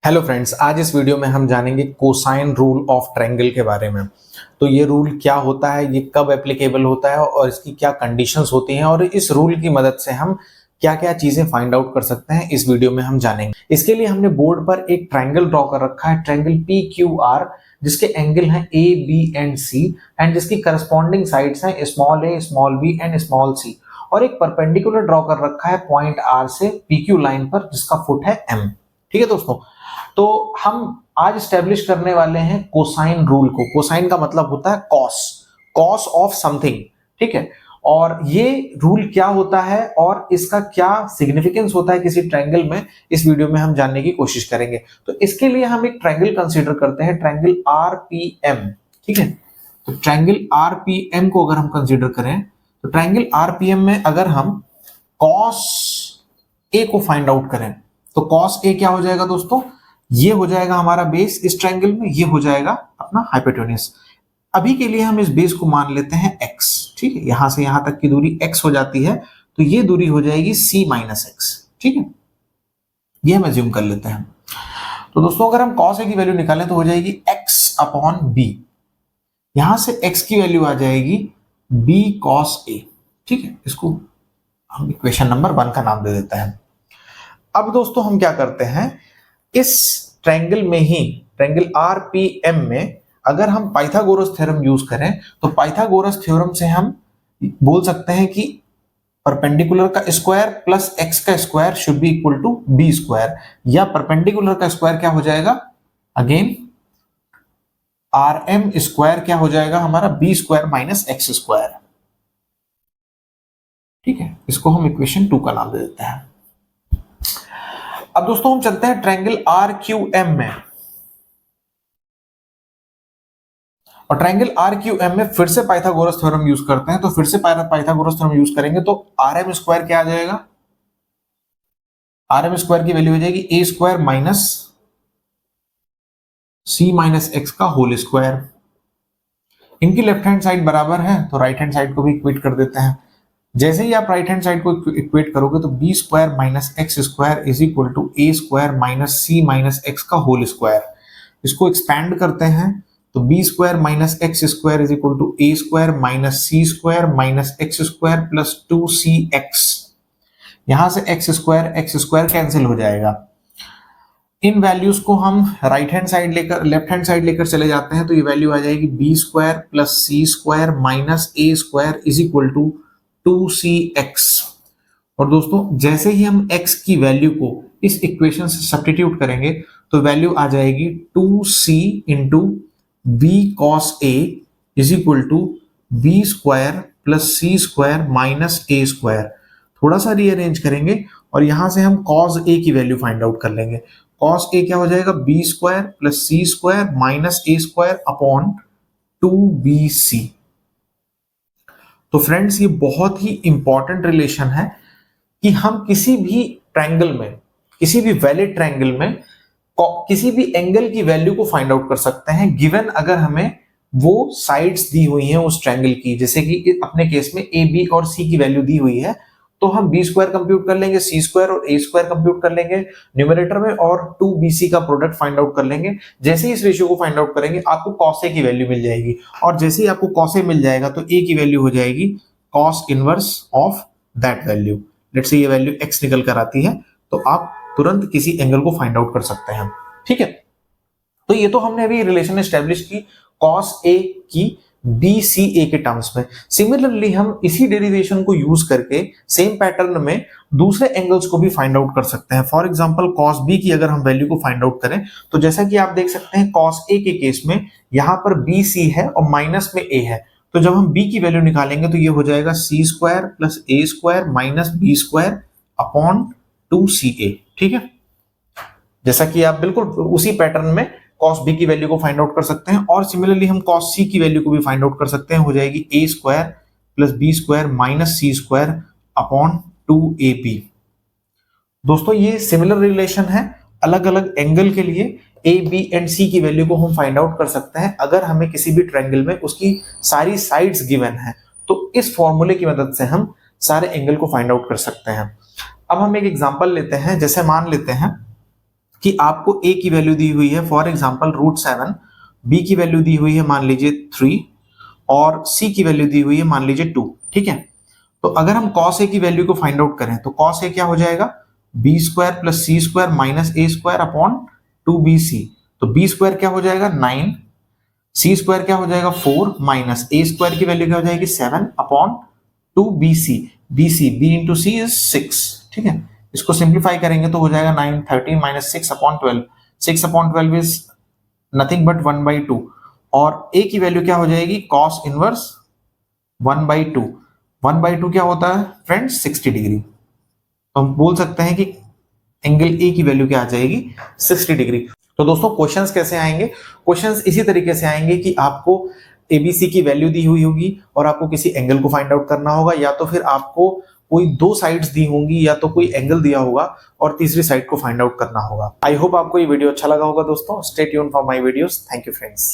Hello friends, आज इस video में हम जानेंगे कोसाइन रूल ऑफ ट्रायंगल के बारे में। तो ये रूल क्या होता है, ये कब एप्लीकेबल होता है और इसकी क्या कंडीशंस होती हैं और इस रूल की मदद से हम क्या क्या चीजें फाइंड आउट कर सकते हैं, इस वीडियो में हम जानेंगे। इसके लिए हमने बोर्ड पर एक ट्रायंगल ड्रॉ कर रखा है, ट्रायंगल पी क्यू आर, जिसके एंगल हैं A B and C and जिसकी करस्पॉन्डिंग साइड्स हैं small A, small B and small C. और एक परपेंडिकुलर ड्रॉ कर रखा है पॉइंट आर से पी क्यू लाइन पर, जिसका फुट है एम। ठीक है दोस्तों, तो हम आज स्टेब्लिश करने वाले हैं कोसाइन रूल को। कोसाइन का मतलब होता है कॉस, कॉस ऑफ समथिंग। ठीक है, और ये रूल क्या होता है और इसका क्या सिग्निफिकेंस होता है किसी ट्रायंगल में, इस वीडियो में हम जानने की कोशिश करेंगे। तो इसके लिए हम एक ट्रायंगल कंसीडर करते हैं, ट्रायंगल आरपीएम। ठीक है, तो ट्रायंगल आरपीएम को अगर हम कंसीडर करें तो ट्रायंगल आरपीएम में अगर हम कॉस ए को फाइंड आउट करें तो कॉस ए क्या हो जाएगा दोस्तों, ये हो जाएगा हमारा बेस इस ट्रायंगल में, ये हो जाएगा अपना हाइपोटेन्यूज। अभी के लिए हम इस बेस को मान लेते हैं x। ठीक है, यहां से यहां तक की दूरी x हो जाती है, तो ये दूरी हो जाएगी c माइनस एक्स। ठीक है, ये हम एज्यूम कर लेते हैं। तो दोस्तों अगर हम cos a की वैल्यू निकालें तो हो जाएगी x अपॉन b। यहां से x की वैल्यू आ जाएगी b cos a। ठीक है, इसको हम इक्वेशन नंबर 1 का नाम दे देते हैं। अब दोस्तों हम क्या करते हैं, इस ट्रायंगल में ही, ट्रायंगल आरपीएम में अगर हम पाइथागोरस थ्योरम यूज करें तो पाइथागोरस थ्योरम से हम बोल सकते हैं कि परपेंडिकुलर का स्क्वायर प्लस एक्स का square should be equal to B square, या परपेंडिकुलर का स्क्वायर क्या हो जाएगा, अगेन आर एम स्क्वायर क्या हो जाएगा हमारा, B square minus X square. ठीक है, इसको हम इक्वेशन 2 का नाम दे देते हैं। अब दोस्तों हम चलते हैं ट्रायंगल आर क्यू एम में, और ट्रायंगल आर क्यू एम में फिर से पाइथागोरस थ्योरम यूज करते हैं। तो फिर से पाइथागोरस थ्योरम यूज करेंगे तो आर एम स्क्वायर क्या आ जाएगा, आर एम स्क्वायर की वैल्यू हो जाएगी ए square minus C minus X का होल स्क्वायर। इनकी लेफ्ट हैंड साइड बराबर है तो राइट हैंड साइड को भी इक्वेट कर देते हैं। जैसे ही आप राइट हैंड साइड को इक्वेट करोगे तो B square minus X square is equal to A square minus C minus X का होल स्क्वायर। इसको एक्सपैंड करते हैं तो B square minus X square is equal to A square minus C square minus X square plus 2cx। यहां से x square cancel हो जाएगा। इन values को हम राइट हैंड साइड लेकर लेफ्ट हैंड साइड लेकर चले जाते हैं तो ये वैल्यू आ जाएगी B square plus C square minus A square is equal to 2cx। और दोस्तों जैसे ही हम x की वैल्यू को इस इक्वेशन से सब्स्टिट्यूट करेंगे तो वैल्यू आ जाएगी 2c into B cos A is equal to B square plus C square minus A square. थोड़ा सा रीअरेंज करेंगे और यहां से हम कॉस ए की वैल्यू फाइंड आउट कर लेंगे। कॉस ए क्या हो जाएगा, B square plus C square minus A square upon 2bc। तो फ्रेंड्स ये बहुत ही इंपॉर्टेंट रिलेशन है कि हम किसी भी ट्रायंगल में, किसी भी वैलिड ट्रायंगल में किसी भी एंगल की वैल्यू को फाइंड आउट कर सकते हैं, गिवन अगर हमें वो साइड्स दी हुई हैं उस ट्रायंगल की। जैसे कि अपने केस में ए बी और सी की वैल्यू दी हुई है तो हम बी स्क्वायर कंप्यूट कर लेंगे, सी स्क्वायर और ए स्क्वायर कंप्यूट कर लेंगे न्यूमरेटर में, और 2bc का प्रोडक्ट फाइंड आउट कर लेंगे। जैसे ही इस रेशियो को फाइंड आउट करेंगे आपको कॉस ए की वैल्यू मिल जाएगी, और जैसे ही आपको कॉस ए मिल जाएगा तो ए की वैल्यू हो जाएगी cos inverse of that value. Let's say ये वैल्यू x निकल कर आती है तो आप तुरंत किसी एंगल को फाइंड आउट कर सकते हैं। ठीक है, तो ये तो हमने अभी रिलेशन एस्टेब्लिश की कॉस ए की बी सी ए के टर्म्स में। सिमिलरली हम इसी डेरिवेशन को यूज करके सेम पैटर्न में दूसरे एंगल्स को भी फाइंड आउट कर सकते हैं। फॉर एग्जांपल कॉस बी की अगर हम वैल्यू को फाइंड आउट करें तो जैसा कि आप देख सकते हैं कॉस ए के केस में यहां पर बी सी है और माइनस में ए है, तो जब हम b की वैल्यू निकालेंगे तो ये हो जाएगा C square plus A square minus B square upon 2ca। ठीक है, जैसा कि आप बिल्कुल उसी पैटर्न में cos b की वैल्यू को फाइंड आउट कर सकते हैं, और सिमिलरली हम cos c की वैल्यू को भी फाइंड आउट कर सकते हैं। हो जाएगी a square plus B square minus C square upon 2ab। दोस्तों ये सिमिलर रिलेशन है, अलग अलग एंगल के लिए ए बी एंड सी की वैल्यू को हम फाइंड आउट कर सकते हैं अगर हमें किसी भी ट्रायंगल में उसकी सारी साइड्स गिवन है। तो इस फॉर्मूले की मदद से हम सारे एंगल को फाइंड आउट कर सकते हैं। अब हम एक एग्जांपल लेते हैं, जैसे मान लेते हैं कि आपको a की वैल्यू दी हुई है फॉर एग्जांपल √7, b की वैल्यू दी हुई है मान लीजिए 3 और c की वैल्यू दी हुई है मान लीजिए 2, ठीक है। तो अगर हम cos a की वैल्यू को फाइंड आउट करें तो cos a क्या हो जाएगा, b square plus c square minus a square upon 2bc। तो b स्क्वायर क्या हो जाएगा 9, c स्क्वायर क्या हो जाएगा 4 माइनस a स्क्वायर की वैल्यू क्या हो जाएगी 7 upon 2bc। b into C is 6, ठीक है। इसको सिंप्लीफाई करेंगे तो हो जाएगा 9 13 minus 6 upon 12, 6 upon 12 is nothing but 1/2 और a की वैल्यू क्या हो जाएगी cos इनवर्स 1/2। 1/2 क्या होता है फ्रेंड्स 60 डिग्री। तो हम बोल सकते हैं कि एंगल ए की वैल्यू क्या आ जाएगी 60 डिग्री। तो दोस्तों क्वेश्चंस कैसे आएंगे, क्वेश्चंस इसी तरीके से आएंगे कि आपको एबीसी की वैल्यू दी हुई होगी और आपको किसी एंगल को फाइंड आउट करना होगा, या तो फिर आपको कोई दो साइड्स दी होंगी या तो कोई एंगल दिया होगा और तीसरी साइड को फाइंड आउट करना होगा। आई होप आपको ये वीडियो अच्छा लगा होगा दोस्तों। Stay tuned for my videos. Thank you friends.